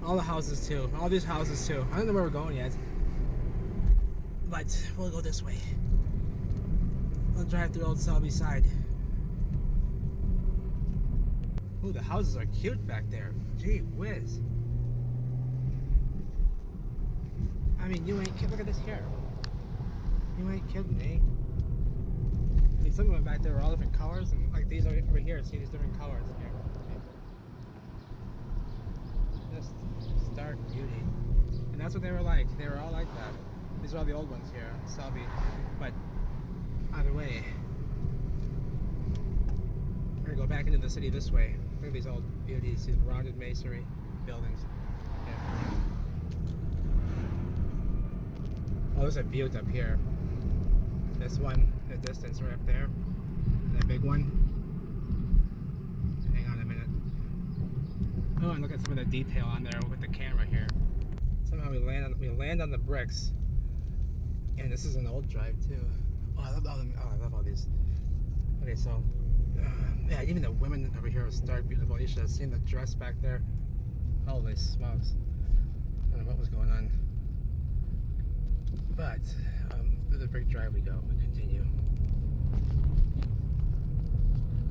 All the houses too. All these houses too. I don't know where we're going yet. But we'll go this way. We'll drive through Old Selby side. Ooh, the houses are cute back there. Gee whiz. I mean, you ain't kidding. Look at this here. You ain't kidding me. Like some of them back there are all different colors, and like these over here, see these different colors here. Just stark beauty. And that's what they were like. They were all like that. These are all the old ones here, Selby. But either way, we're gonna go back into the city this way. Look at these old beauties, these rounded masonry buildings. Yeah. Oh, there's a butte up here. This one, the distance right up there. That big one. Hang on a minute. Oh, and look at some of the detail on there with the camera here. Somehow we land on the bricks. And this is an old drive too. Oh, I love all them. Oh, I love all these. Okay, so yeah, even the women over here are stark beautiful. You should have seen the dress back there. Holy smokes! I don't know what was going on. But through the brick drive we go. We continue.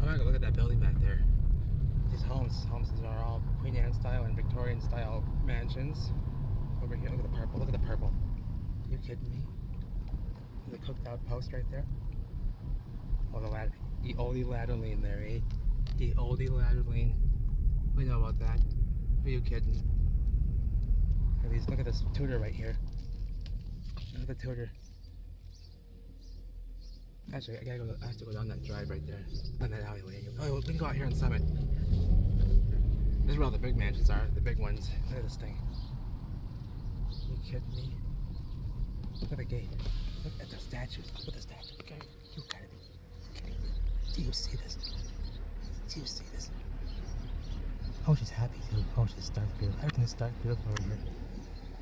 I'm gonna go look at that building back there. These homes are all Queen Anne style and Victorian style mansions. Over here, look at the purple. Look at the purple. Are you kidding me? The cooked out post right there. Oh, the oldie ladderline there, eh? The oldie ladderline. We know about that. Are you kidding? Look at this Tudor right here. Look at the Tudor. Actually, I have to go down that drive right there, on that alleyway. Oh, we can go out here on Summit. This is where all the big mansions are, the big ones. Look at this thing. Are you kidding me? Look at the gate. Look at the statues. Look at the statue. Okay, you gotta be kidding me. Do you see this? Do you see this? Oh, she's happy too. Oh, she's stark beautiful. Everything is stark beautiful over here.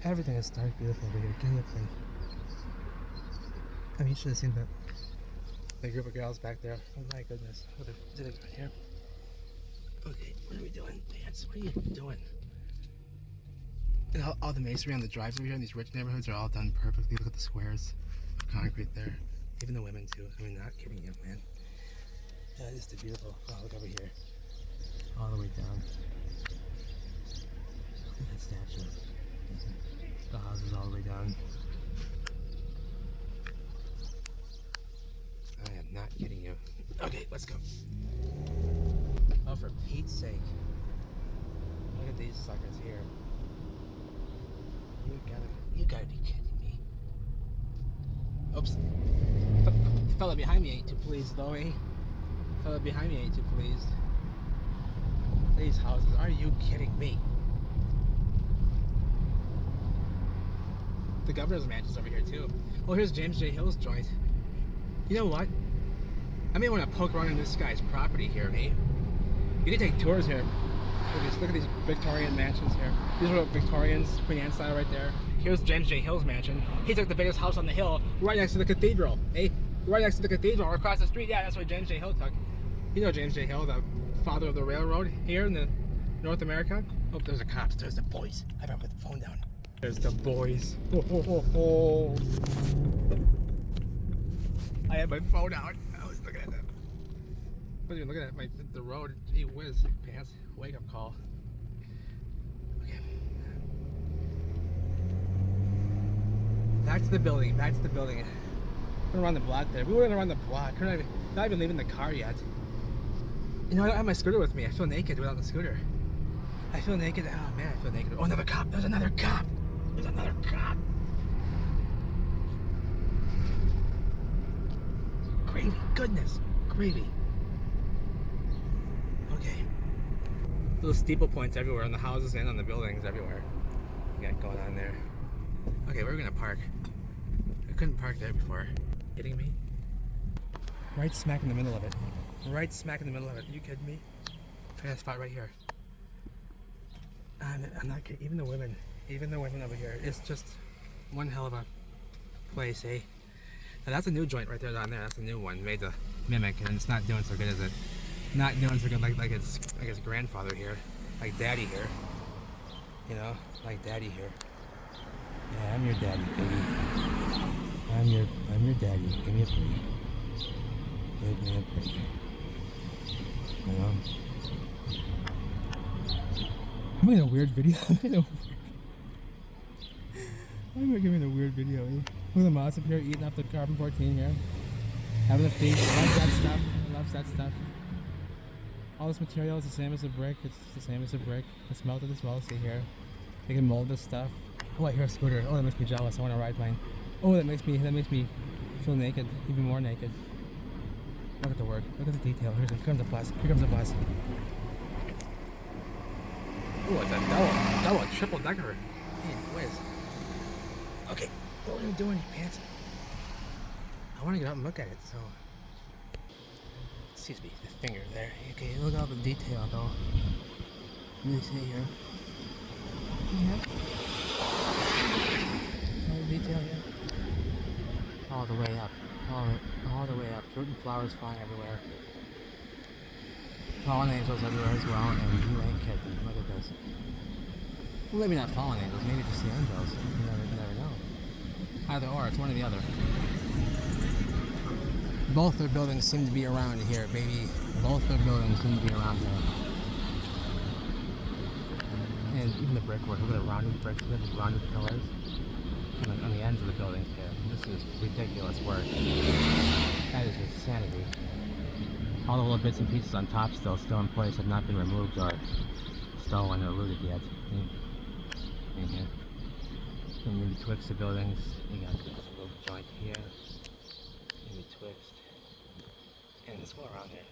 Everything is stark beautiful over here. Give me a break. I mean, you should have seen the group of girls back there. Oh my goodness. What are they doing here? Okay, what are we doing? Pants, what are you doing? And all the masonry on the drives over here in these rich neighborhoods are all done perfectly. Look at the squares of concrete there. Even the women too. I mean, not kidding you, man. Yeah, it's just beautiful. Oh, look over here. All the way down. Look at that statue. The houses all the way down. I am not kidding you. Okay, let's go. Oh, for Pete's sake. Look at these suckers here. You gotta be kidding me. Oops. The fella behind me ain't too pleased though, eh? The fella behind me ain't too pleased. These houses, are you kidding me? The governor's mansion's over here too. Oh, here's James J. Hill's joint. You know what? I may want to poke around in this guy's property here, eh? You can take tours here. Look at these Victorian mansions here. These are Victorians, Queen Anne style right there. Here's James J. Hill's mansion. He took the biggest house on the hill, right next to the cathedral, eh? Right next to the cathedral, or across the street. Yeah, that's what James J. Hill took. You know James J. Hill, the father of the railroad here in the North America. Oh, there's the cops. There's the boys. I better put the phone down. There's the boys. Oh, oh, oh, oh. I had my phone out. I was looking at them. I wasn't even looking at the road. Gee whiz, pants. Wake up call. Okay. Back to the building. Back to the building. We're around the block there. We were around the block. Not even leaving the car yet. You know, I don't have my scooter with me. I feel naked without the scooter. I feel naked. Oh man, I feel naked. Oh, another cop. There's another cop. There's another cop. Gravy. Goodness. Gravy. Okay. Little steeple points everywhere on the houses and on the buildings everywhere. We got going on there. Okay, we're gonna park. I couldn't park there before. Kidding me? Right smack in the middle of it. Right smack in the middle of it. Are you kidding me? Try that spot right here. I'm not kidding. Even the women over here. It's just one hell of a place, eh? Now that's a new joint right there down there. That's a new one made to mimic, and it's not doing so good, is it? Not doing so good like its grandfather here, like Daddy here. You know, like daddy here. Yeah, I'm your daddy, baby. I'm your daddy. Give me a pretty. Give me a pretty. You know? I'm making a weird video. I'm making a weird video. Eh? Look at the mouse up here eating off the carbon 14 here. Having a feast. Loves that stuff. Loves that stuff. All this material is the same as a brick. It's the same as a brick. It's melted as well. See here. They can mold this stuff. Oh, I hear a scooter. Oh, that makes me jealous. I want to ride mine. Oh, that makes me feel naked, even more naked. Look at the work. Look at the detail. Here comes the bus. Here comes the bus. Oh, it's a double, triple decker. Man, whiz. Okay, what are you doing, you pants? I want to get out and look at it. So, excuse me, the finger there. Okay, look at all the detail though. Let me see here. Yeah. All the detail here. All the way up. All the way up. Fruit and flowers flying everywhere. Fallen angels everywhere as well, and you ain't kidding. Look at this. Well, maybe not fallen angels, maybe just the angels. You never know. Either or, it's one or the other. Both their buildings seem to be around here, baby. Both their buildings seem to be around here. And even the brickwork, look at the rounded bricks, look at these rounded pillars on the ends of the buildings here. This is ridiculous work. That is insanity. All the little bits and pieces on top still in place, have not been removed or stolen or looted yet. In here. And in betwixt the buildings, you got this little joint here. In betwixt. And let's go around here.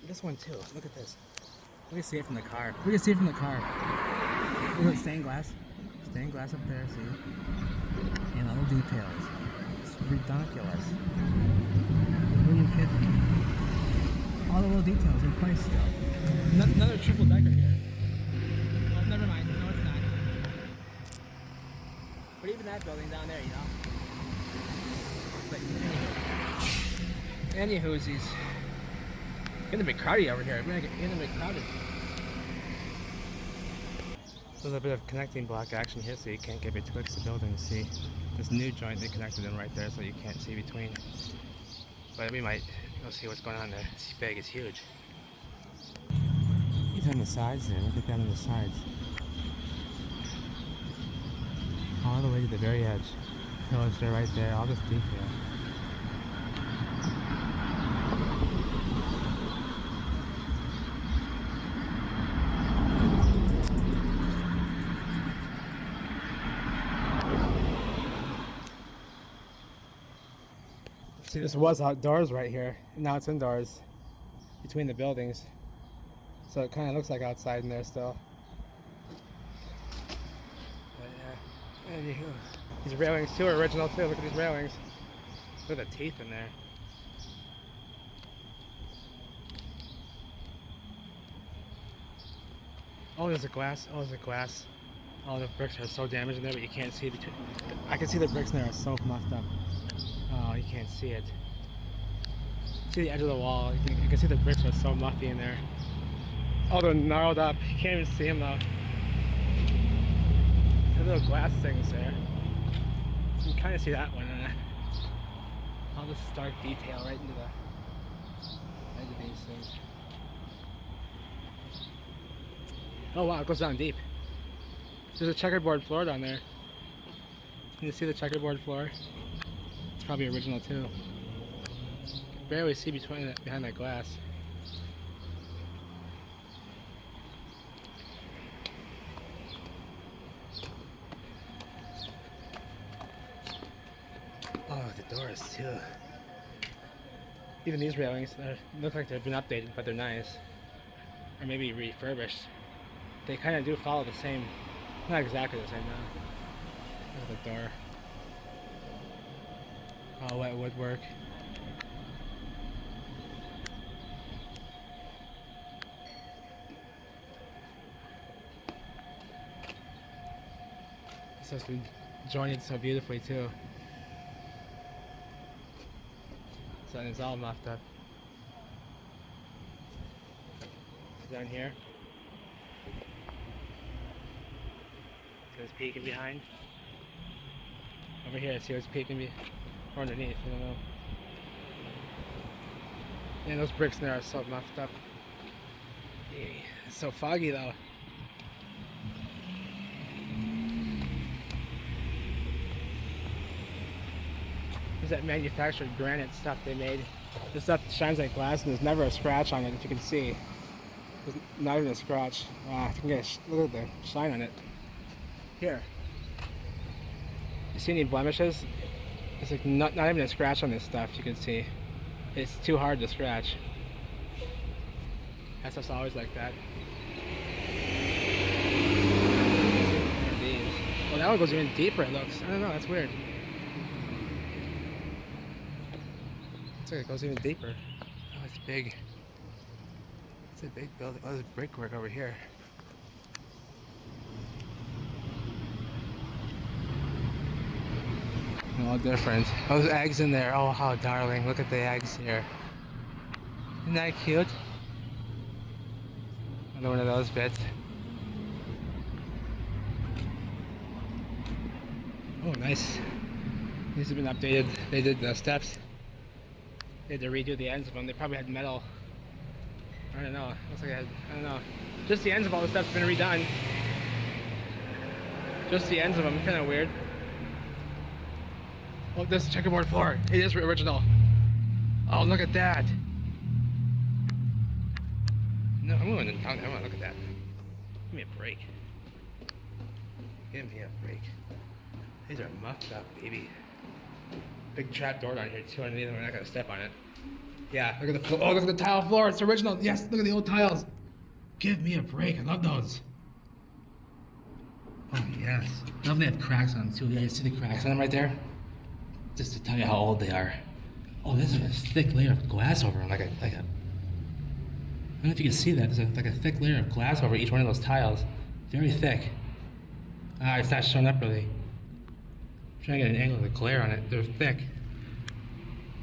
This one too, look at this. We can see it from the car. We can see it from the car. Look at stained glass. Stained glass up there, see? And other details. It's ridiculous. Who are you kidding? All the little details in place still. Another triple decker here. Oh, never mind. No, it's not. But even that building down there, you know. But anywhoosies. It's gonna be crowded over here. It's gonna be crowded. There's a bit of connecting block action here, so you can't get betwixt the buildings. See, this new joint they connected in right there, so you can't see between. But we might go see what's going on there. It's big. It's huge. It's on the sides there. Look at that on the sides. All the way to the very edge. Pillars there, right there. All this detail. See, this was outdoors right here. Now it's indoors between the buildings. So it kind of looks like outside in there still. But yeah, anywho. These railings too are original too. Look at these railings. Look at the teeth in there. Oh, there's a glass. Oh, there's a glass. Oh, the bricks are so damaged in there, but you can't see between. I can see the bricks in there are so muffed up. Oh, you can't see it. See the edge of the wall. You can see the bricks are so muffy in there. Oh, they're gnarled up. You can't even see them though. The little glass things there. You can kind of see that one. All the stark detail right into the edge of these things. Oh wow, it goes down deep. There's a checkerboard floor down there. Can you see the checkerboard floor? It's probably original too. Barely see behind that glass. Oh, the doors too. Even these railings look like they've been updated, but they're nice. Or maybe refurbished. They kind of do follow the same, not exactly the same now. Look at the door. All wet woodwork. It's just been jointed so beautifully too. So it's all muffed up. Down here. it's peeking behind. Over here, see what's peeking me or underneath. I don't know. Yeah, those bricks there are so muffed up. It's so foggy though. There's that manufactured granite stuff they made. This stuff shines like glass and there's never a scratch on it, if you can see. There's not even a scratch. Wow, if you can get look at the shine on it. Here. You see any blemishes? It's like not even a scratch on this stuff, you can see. It's too hard to scratch. That stuff's always like that. These. Well, that one goes even deeper, it looks. I don't know, that's weird. Looks like it goes even deeper. Oh, it's big. It's a big building. Oh, there's brickwork over here. All different. Oh, there's eggs in there. Oh, how darling. Look at the eggs here. Isn't that cute? Another one of those bits. Oh, nice. These have been updated. They did the steps. They had to redo the ends of them. They probably had metal. I don't know. Looks like I don't know. Just the ends of all the steps have been redone. Just the ends of them. Kind of weird. Oh, this checkerboard floor. It is original. Oh, look at that. No, I'm going to I want to look at that. Give me a break. Give me a break. These are muffed up, baby. Big trap door down here too underneath them. We're not going to step on it. Yeah, look at the floor. Oh, look at the tile floor. It's original. Yes, look at the old tiles. Give me a break. I love those. Oh, yes. I love they have cracks on them too. Yeah, you see the cracks on them right there? Just to tell you how old they are. Oh, there's a thick layer of glass over them, like a. I don't know if you can see that. There's like a thick layer of glass over each one of those tiles. Very thick. Ah, it's not showing up really. I'm trying to get an angle of the glare on it. They're thick.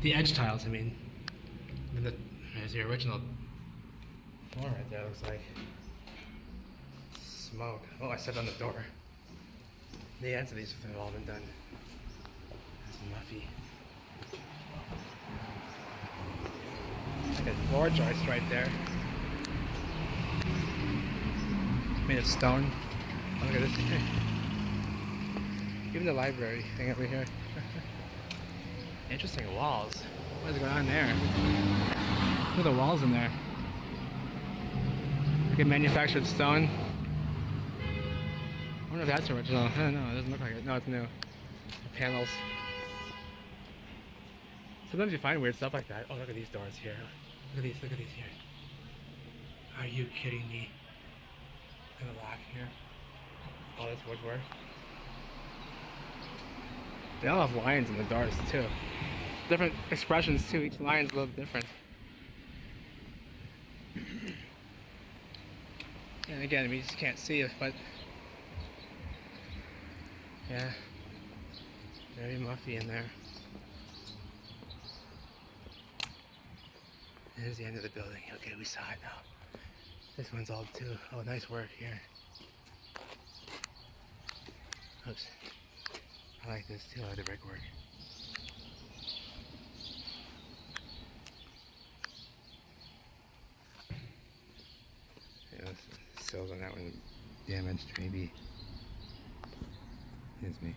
The edge tiles, I mean. There's the original floor right there. Looks like smoke. Oh, I stepped on the door. The ends of these have all been done. Muffy. Like a floor joist right there. Made of stone. Oh, look at this here. Even the library thing over here. Interesting walls. What is going on there? Look at the walls in there. Like a manufactured stone. I wonder if that's original. I don't know. It doesn't look like it. No, it's new. The panels. Sometimes you find weird stuff like that. Oh, look at these doors here. Look at these here. Are you kidding me? Look at the lock here. All this woodwork. They all have lines in the doors too. Different expressions too. Each line's a little different. And again, we just can't see it, but yeah, very muffy in there. There's the end of the building. Okay, we saw it now. This one's old too. Oh, nice work here. Oops. I like this too. I like the brickwork. Yeah, the sills on that one damaged, maybe. Here's me.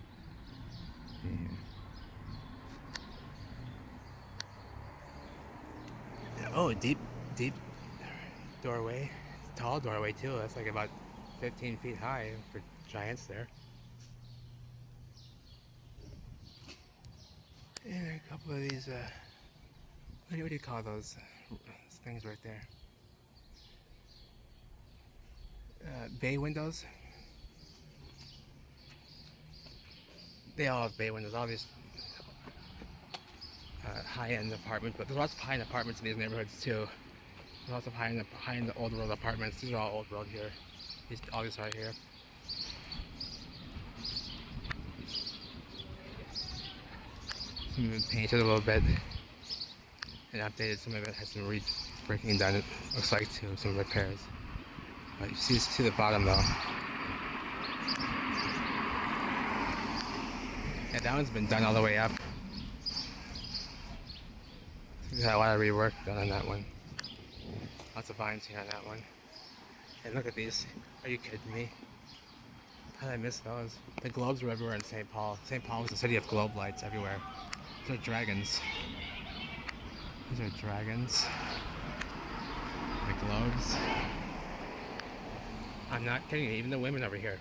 Yeah. Oh, deep doorway. Tall doorway too. That's like about 15 feet high for giants there. And a couple of these, what do you call those things right there? Bay windows. They all have bay windows. All these high-end apartments, but there's lots of high-end apartments in these neighborhoods too. There's lots of high-end old world apartments. These are all old world here. All these right here. Some of it painted a little bit and updated. Some of it has some breaking done. It looks like too, some repairs. But you see the bottom though. Yeah, that one's been done all the way up. Got a lot of rework done on that one. Lots of vines here on that one. And look at these. Are you kidding me? How did I miss those? The globes were everywhere in St. Paul. St. Paul was the city of globe lights everywhere. These are dragons. These are dragons. The globes. I'm not kidding you. Even the women over here.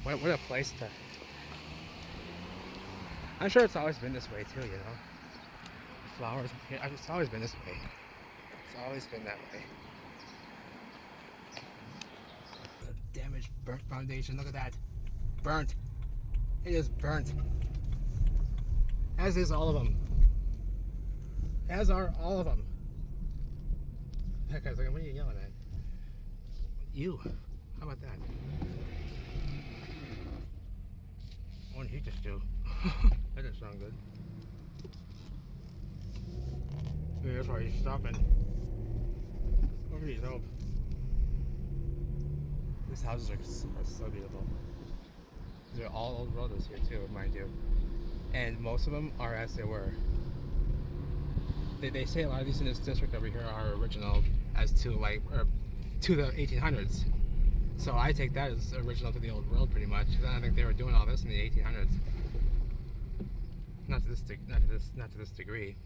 What a place to... I'm sure it's always been this way too, you know. The flowers here. It's always been this way. It's always been that way. The damaged, burnt foundation. Look at that. Burnt. It is burnt. As is all of them. As are all of them. That guy's like, what are you yelling at? You. How about that? What did he just do? That didn't sound good. Maybe that's why he's stopping. Look at these hope. These houses are so beautiful. These are all old buildings here too, mind you. And most of them are as they were. They say a lot of these in this district over here are original as to like, or to the 1800s. So I take that as original to the old world pretty much. I don't think they were doing all this in the 1800s. Not to this degree.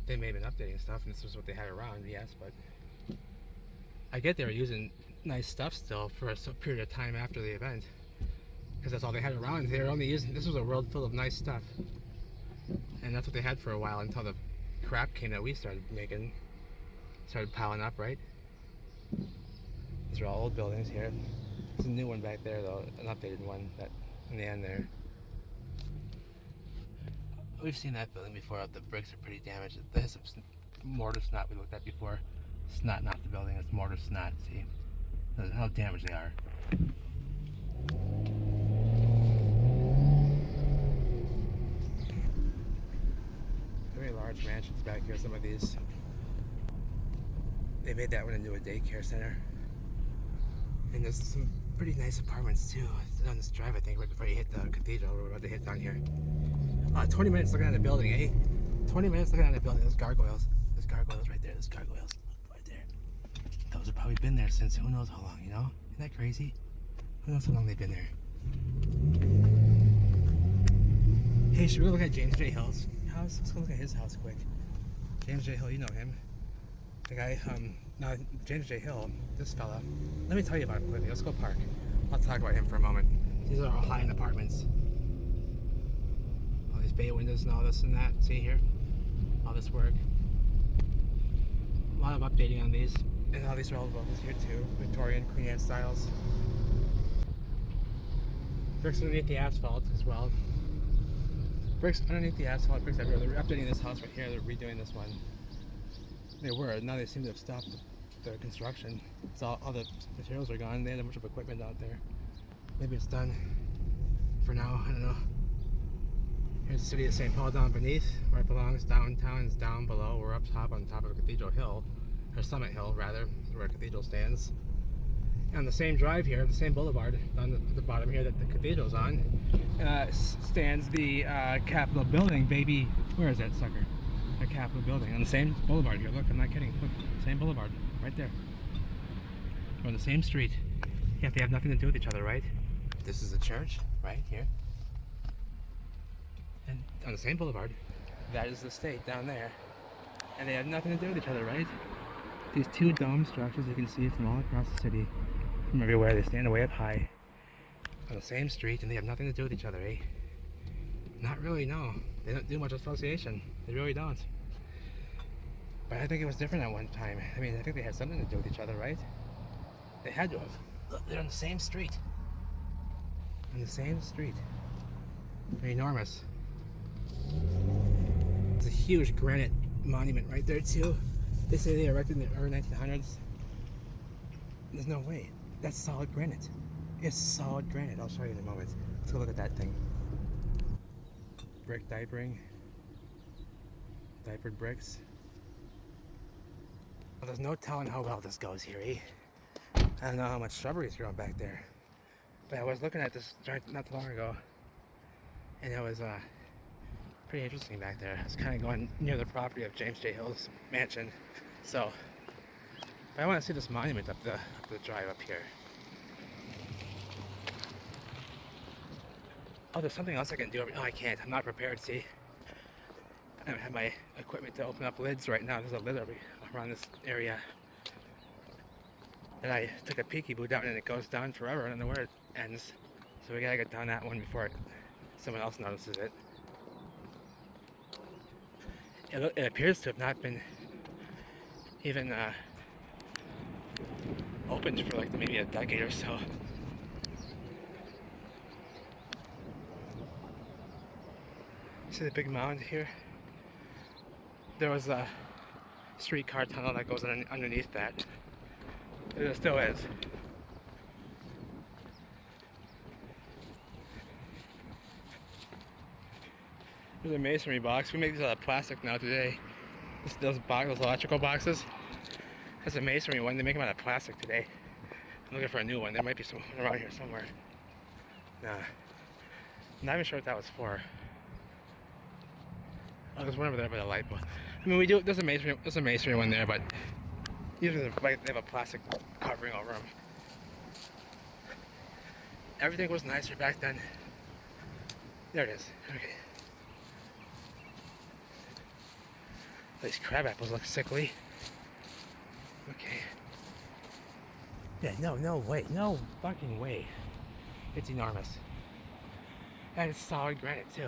They may have been updating stuff, and this was what they had around, yes, but I get they were using nice stuff still for a period of time after the event, because that's all they had around. They were only using, this was a world full of nice stuff, and that's what they had for a while until the crap came that we started making, started piling up, right? These are all old buildings here. There's a new one back there though, an updated one that in the end there. We've seen that building before. The bricks are pretty damaged. There's some mortar snot we looked at before. Snot, not the building. It's mortar snot. See how damaged they are. Very large mansions back here. Some of these. They made that one into a daycare center. And there's some pretty nice apartments too. It's on this drive, I think, right before you hit the cathedral. We're about to hit down here. 20 minutes looking at the building, eh? 20 minutes looking at the building. There's gargoyles. There's gargoyles right there. There's gargoyles right there. Those have probably been there since who knows how long, you know? Isn't that crazy? Who knows how long they've been there? Hey, should we go look at James J. Hill's house? Let's go look at his house quick. James J. Hill, you know him. The guy, no, James J. Hill, this fella. Let me tell you about him quickly. Let's go park. I'll talk about him for a moment. These are all high-end apartments. All these bay windows and all this and that. See here? All this work. A lot of updating on these. And all these are old buildings here too. Victorian, Queen Anne styles. Bricks underneath the asphalt as well. Bricks underneath the asphalt, bricks everywhere. They're updating this house right here. They're redoing this one. They were. Now they seem to have stopped the construction. It's all the materials are gone. They had a bunch of equipment out there. Maybe it's done for now. I don't know. Here's the city of St. Paul down beneath, where it belongs. Downtown is down below. We're up top on top of Cathedral Hill, or Summit Hill rather, where Cathedral stands. And on the same drive here, the same boulevard on the bottom here that the cathedral's on, stands the Capitol building. Baby, where is that sucker? The Capitol building on the same boulevard here. Look, I'm not kidding. Look, same boulevard, right there. We're on the same street. Yeah, they have nothing to do with each other, right? This is a church, right here. And on the same boulevard, that is the state down there. And they have nothing to do with each other, right? These two dome structures you can see from all across the city, from everywhere. They stand way up high on the same street, and they have nothing to do with each other, eh? Not really, no. They don't do much association. They really don't. But I think it was different at one time. I mean, I think they had something to do with each other, right? They had to have. Look, they're on the same street. On the same street. They're enormous. There's a huge granite monument right there too. They say they erected in the early 1900s. There's no way. That's solid granite. It's solid granite. I'll show you in a moment. Let's go look at that thing. Brick diapering. Diapered bricks. Well, there's no telling how well this goes here, eh? I don't know how much shrubbery's growing back there. But I was looking at this joint not too long ago, and it was pretty interesting back there. I was kind of going near the property of James J. Hill's mansion, so. But I want to see this monument up the drive up here. Oh, there's something else I can do. Oh, I can't. I'm not prepared. See, I don't have my equipment to open up lids right now. There's a lid around this area. And I took a peekaboo down and it goes down forever. I don't know where it ends. So we gotta get down that one before someone else notices it. It appears to have not been even opened for like maybe a decade or so. See the big mound here? There was a streetcar tunnel that goes underneath that. It still is. There's a masonry box. We make these out of plastic now today. Those electrical boxes. That's a masonry one. They make them out of plastic today. I'm looking for a new one. There might be some around here somewhere. Nah. I'm not even sure what that was for. Oh, there's one over there by the light bulb. I mean, there's a masonry one there, but usually they have a plastic covering over them. Everything was nicer back then. There it is. Okay. These crab apples look sickly. Okay. Yeah, no way. No fucking way. It's enormous. And it's solid granite too.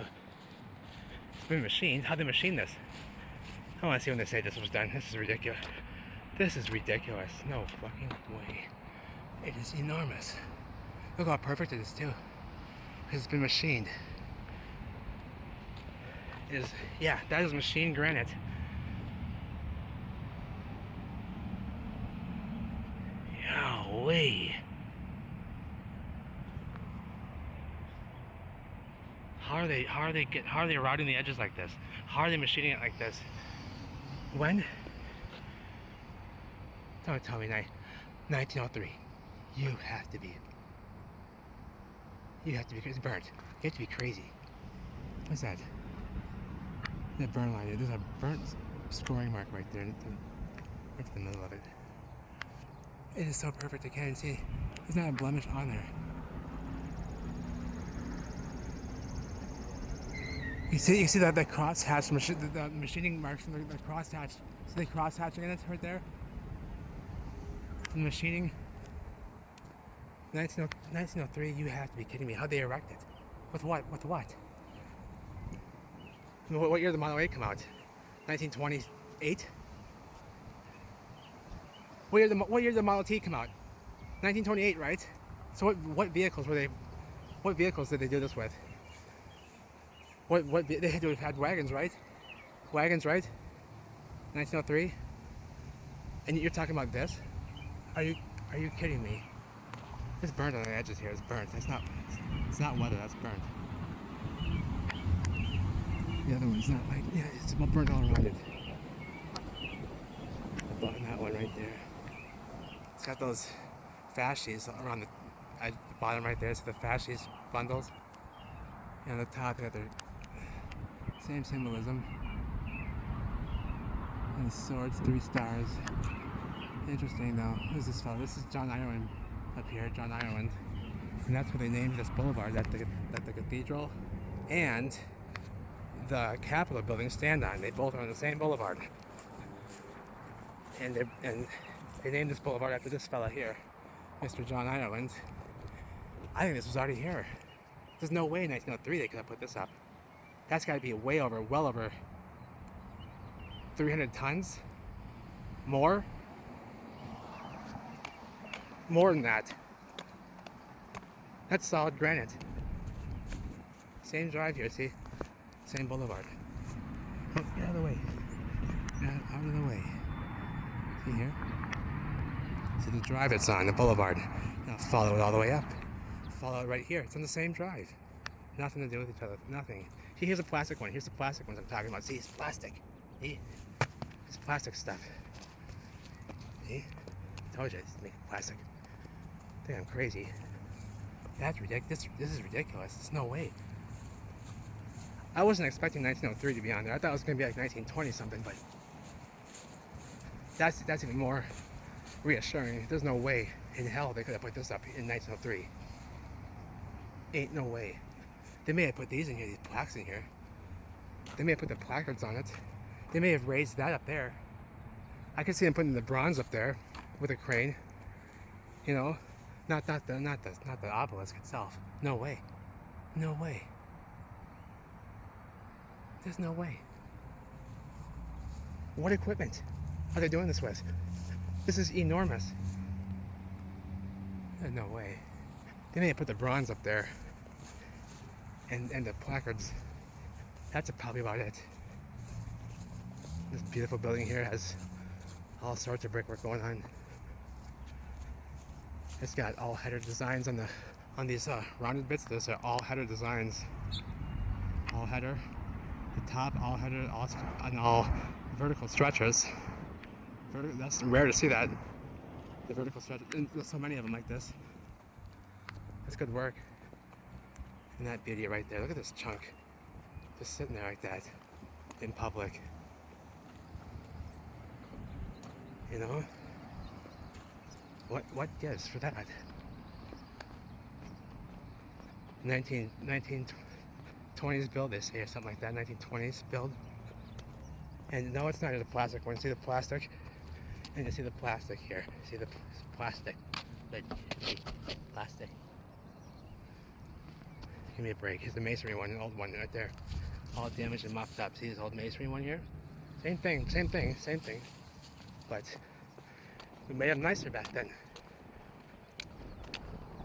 It's been machined. How'd they machine this? I want to see when they say this was done. This is ridiculous. This is ridiculous. No fucking way. It is enormous. Look how perfect it is too. Because it's been machined. It is, yeah, that is machined granite. Golly. How are they routing the edges like this? How are they machining it like this? When? Don't tell me 1903. You have to be it's burnt. You have to be crazy. What's that? That burn line. There's a burnt scoring mark right there. Right to the middle of it. It is so perfect. I can't even see. There's not a blemish on there. You see that cross-hatch, the machining marks from the cross-hatch. See the cross-hatching in it right there? From the machining. 1903, you have to be kidding me. How'd they erect it? With what? With what? What year did the Model 8 come out? 1928? What year did the Model T come out? 1928, right? So what vehicles did they do this with? They had to have had wagons, right? Wagons, right? 1903? And you're talking about this? Are you kidding me? It's burnt on the edges here. It's burnt. It's not weather. That's burnt. The other one's not like, yeah, it's burnt all around it. Button that one right there. It's got those fasces around the bottom right there. So the fasces bundles. And on the top, you got their same symbolism. And the swords, 3 stars. Interesting though. Who's this fellow? This is John Ireland up here, John Ireland. And that's where they named this boulevard that the cathedral and the Capitol building stand on. They both are on the same boulevard. And they named this boulevard after this fella here, Mr. John Ireland. I think this was already here. There's no way in 1903 they could have put this up. That's got to be well over 300 tons. More than that. That's solid granite. Same drive here, see? Same boulevard. Oh, get out of the way. Get out of the way. See here? See the drive it's on, the boulevard. Now follow it all the way up. Follow it right here. It's on the same drive. Nothing to do with each other. Nothing. Here's a plastic one. Here's the plastic ones I'm talking about. See, it's plastic. See? It's plastic stuff. See? I told you it's making plastic. I think I'm crazy. That's ridiculous. This is ridiculous. There's no way. I wasn't expecting 1903 to be on there. I thought it was going to be like 1920 something, but that's even more reassuring. There's no way in hell they could have put this up in 1903. Ain't no way. They may have put these in here, these plaques in here. They may have put the placards on it. They may have raised that up there. I could see them putting the bronze up there with a crane. You know, not the obelisk itself. No way. No way. There's no way. What equipment are they doing this with? This is enormous. There's no way. They may have put the bronze up there and the placards. That's probably about it. This beautiful building here has all sorts of brickwork going on. It's got all header designs on these rounded bits. Those are all header designs. All header. The top all header, all vertical stretchers. That's rare to see that. The vertical stretchers. And there's so many of them like this. That's good work. And that beauty right there. Look at this chunk. Just sitting there like that in public. You know? What gives for that? 1920s build, they say, or something like that. 1920s build. And no, it's not the plastic one. See the plastic? And you see the plastic here. See the plastic. The plastic. Give me a break. Here's the masonry one, an old one right there. All damaged and mopped up. See this old masonry one here? Same thing, same thing, same thing. But we made them nicer back then.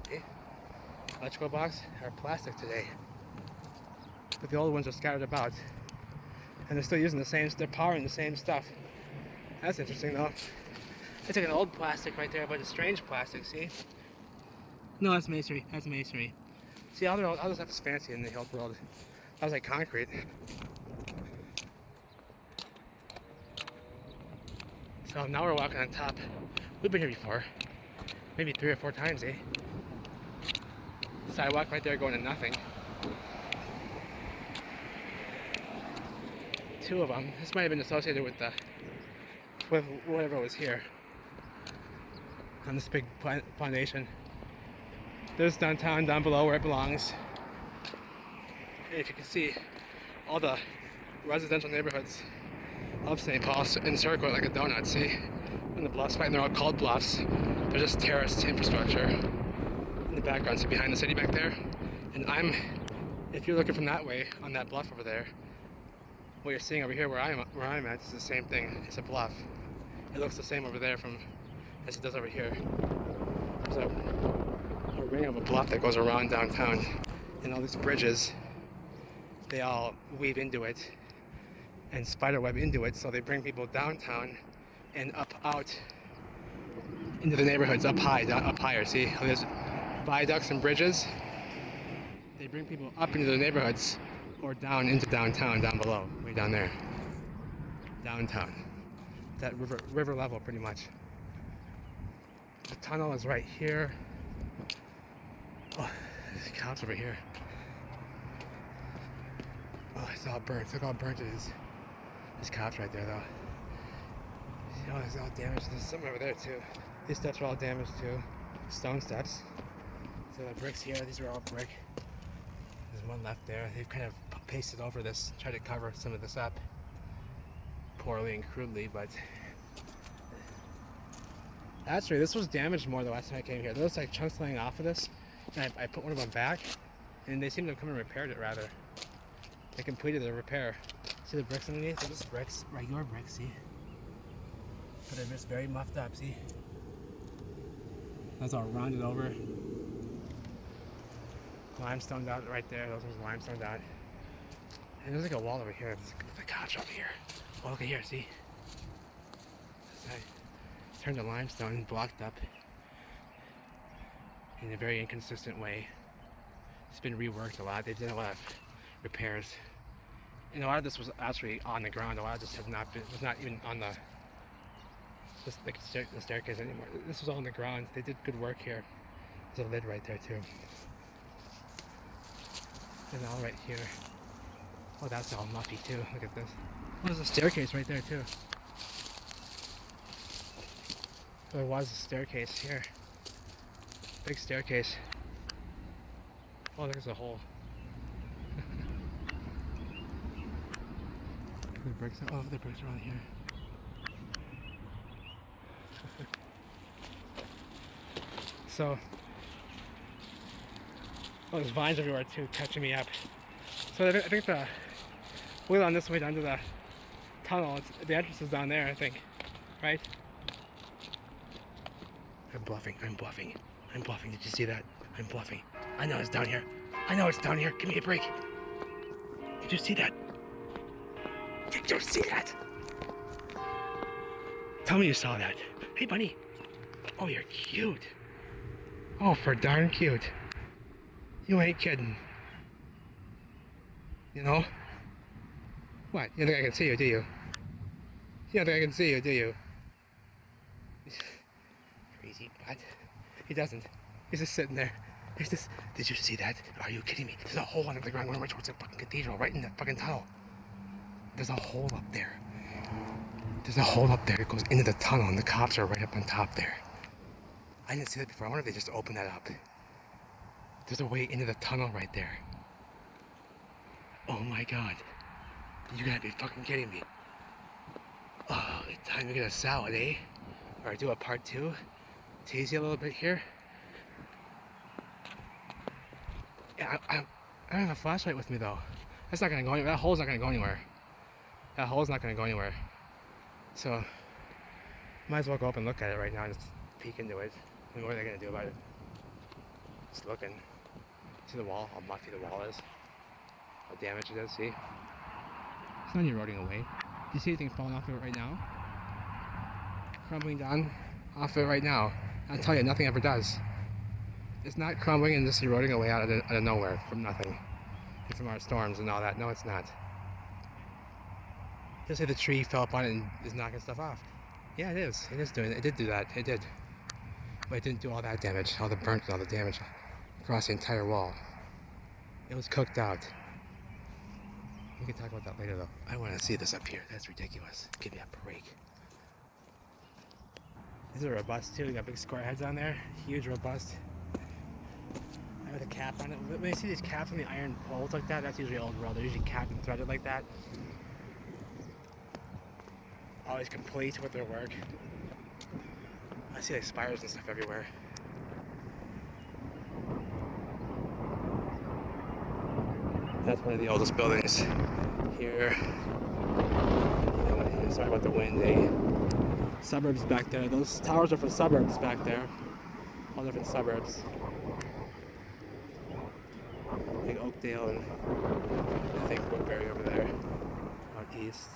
Okay. Electrical box are plastic today. But the old ones are scattered about. And they're still using the same, they're powering the same stuff. That's interesting though. It's like an old plastic right there, but a strange plastic, see? No, that's masonry, that's masonry. See, all the stuff is fancy in the Hill world. That was like concrete. So now we're walking on top. We've been here before. Maybe 3 or 4 times, eh? Sidewalk right there going to nothing. 2 of them. This might have been associated with whatever was here. On this big foundation. There's downtown down below where it belongs. And if you can see, all the residential neighborhoods of St. Paul encircle it like a donut, see? And the bluffs, right, and they're all called bluffs. They're just terraced infrastructure in the background, so behind the city back there. And if you're looking from that way, on that bluff over there, what you're seeing over here where I'm at is the same thing. It's a bluff. It looks the same over there as it does over here. There's a ring of a bluff that goes around downtown, and all these bridges, they all weave into it and spiderweb into it, so they bring people downtown and up out into the neighborhoods, up higher. See how there's viaducts and bridges? They bring people up into the neighborhoods or down into downtown, down below, way down there. Downtown. That river level, pretty much. The tunnel is right here. Oh, there's cops over here. Oh, it's all burnt. Look how burnt it is. There's cops right there, though. Oh, it's all damaged. There's something over there, too. These steps are all damaged, too. Stone steps. So the bricks here, these are all brick. There's one left there. They've kind of pasted over this, tried to cover some of this up. Poorly and crudely, but... Actually, this was damaged more the last time I came here. There was like chunks laying off of this. And I put one of them back, and they seem to have come and repaired it, rather. They completed the repair. See the bricks underneath? They're just bricks, regular bricks, see? But they're just very muffed up, see? That's all rounded over. Limestoned out right there. Those was limestoned out. And there's like a wall over here. There's a couch over here. Oh, look at here, see? I turned to limestone and blocked up in a very inconsistent way. It's been reworked a lot. They did a lot of repairs. And a lot of this was actually on the ground. A lot of this was not even on the staircase anymore. This was all on the ground. They did good work here. There's a lid right there too. And all right here. Oh, that's all muffy too. Look at this. Oh, there's a staircase right there too. There was a staircase here. Big staircase. Oh, there's a hole. The bricks. Oh, the bricks are on here. So, oh, there's vines everywhere too, catching me up. So I think the wheel on this way down to the tunnel. The entrance is down there, I think, right? I'm bluffing. I'm bluffing. I'm bluffing. Did you see that? I'm bluffing. I know it's down here. I know it's down here. Give me a break. Did you see that? Did you see that? Tell me you saw that. Hey, bunny. Oh, you're cute. Oh, for darn cute. You ain't kidding. You know? What? You don't think I can see you, do you? You don't think I can see you, do you? Crazy butt. He doesn't. He's just sitting there. He's just... Did you see that? Are you kidding me? There's a hole under the ground going right towards the fucking cathedral, right in the fucking tunnel. There's a hole up there. There's a hole up there that goes into the tunnel, and the cops are right up on top there. I didn't see that before. I wonder if they just opened that up. There's a way into the tunnel right there. Oh my god. You gotta be fucking kidding me. Oh, it's time to get a salad, eh? Or do a part 2. Tease you a little bit here. Yeah, I don't have a flashlight with me though. That's not gonna go anywhere. That hole's not gonna go anywhere. That hole's not gonna go anywhere. So, might as well go up and look at it right now and just peek into it. I mean, what are they gonna do about it? Just looking. See the wall? How muffy the wall is? How damaged it is, see? It's not eroding away. Do you see anything falling off of it right now? Crumbling down off of it right now. I'll tell you, nothing ever does. It's not crumbling and just eroding away out of nowhere from nothing. And from our storms and all that. No, it's not. You'll say the tree fell upon it and is knocking stuff off. Yeah, it is. It is doing it. It did do that. It did. But it didn't do all that damage. All the burnt and all the damage across the entire wall. It was cooked out. We can talk about that later though. I want to see this up here. That's ridiculous. Give me a break. These are robust too. They got big square heads on there. Huge robust. With a cap on it. When you see these caps on the iron poles like that, that's usually old world. They're usually capped and threaded like that. Always complete with their work. I see like spires and stuff everywhere. That's one of the oldest buildings here. Sorry about the wind, eh? Suburbs back there. Those towers are for suburbs back there. All different suburbs. Like Oakdale and I think Woodbury over there, out east.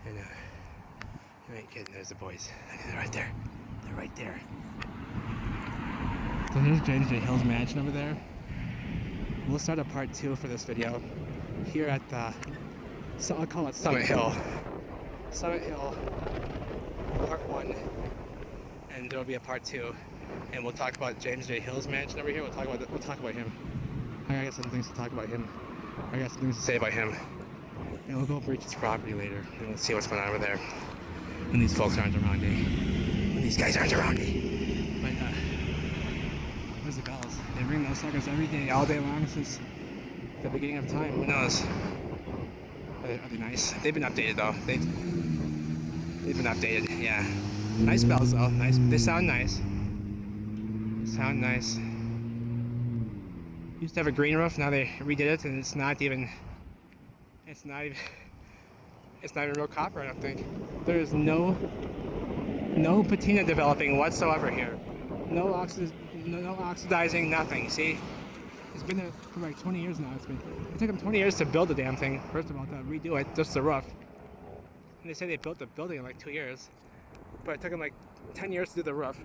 And you ain't kidding, there's the boys. They're right there. They're right there. So here's James J. Hill's mansion over there. We'll start a part 2 for this video here at the, so I'll call it Summit Hill. Summit Hill, part 1. And there'll be a part 2. And we'll talk about James J. Hill's mansion over here. We'll talk about him. I got some things to talk about him. I got some things to say about him. And we'll go breach his property later. And we'll see what's going on over there. When these folks aren't around me. When these guys aren't around me. But, where's the bells? They ring those suckers every day, all day long since the beginning of time. Who knows? Are they nice? They've been updated though. They've been updated, yeah. Nice bells though. Nice. They sound nice. Sound nice. Used to have a green roof, now they redid it and it's not even real copper, I don't think. There is no patina developing whatsoever here. No oxidizing, nothing. See? It's been there for like 20 years now. It took them 20 years to build the damn thing. First of all, to redo it, just the roof. And they say they built the building in like 2 years. But it took them like 10 years to do the roof.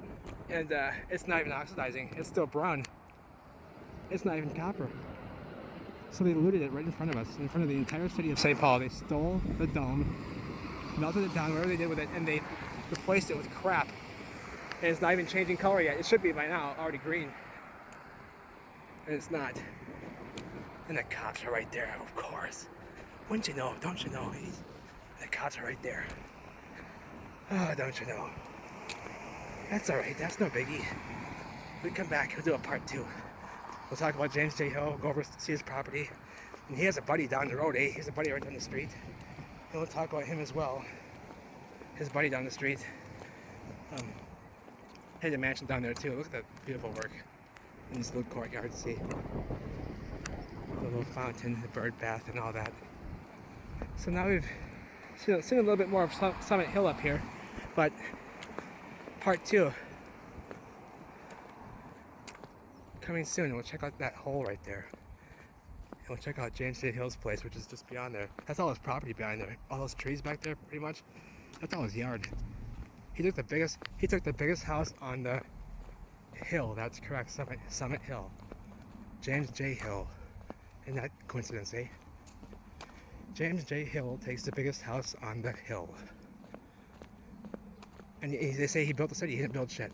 And it's not even oxidizing. It's still brown. It's not even copper. So they looted it right in front of us, in front of the entire city of St. Paul. They stole the dome, melted it down, whatever they did with it, and they replaced it with crap. And it's not even changing color yet. It should be by now already green. And it's not. And the cops are right there, of course. Wouldn't you know? Don't you know? The cops are right there. Oh, don't you know? That's alright, that's no biggie. We come back, we'll do a part 2. We'll talk about James J. Hill, go over see his property. And he has a buddy down the road, eh? He has a buddy right down the street. And we'll talk about him as well. His buddy down the street. Had a mansion down there too. Look at that beautiful work. In this little courtyard, see? The little fountain, the bird bath, and all that. So now we've seen a little bit more of Summit Hill up here. But part 2 coming soon. We'll check out that hole right there. And we'll check out James J. Hill's place, which is just beyond there. That's all his property behind there. All those trees back there, pretty much. That's all his yard. He took the biggest house on the hill. That's correct, Summit Hill. James J. Hill. Isn't that coincidence, eh? James J. Hill takes the biggest house on the hill. And they say he built the city. He didn't build shit.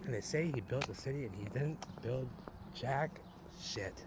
And they say he built the city and he didn't build jack shit.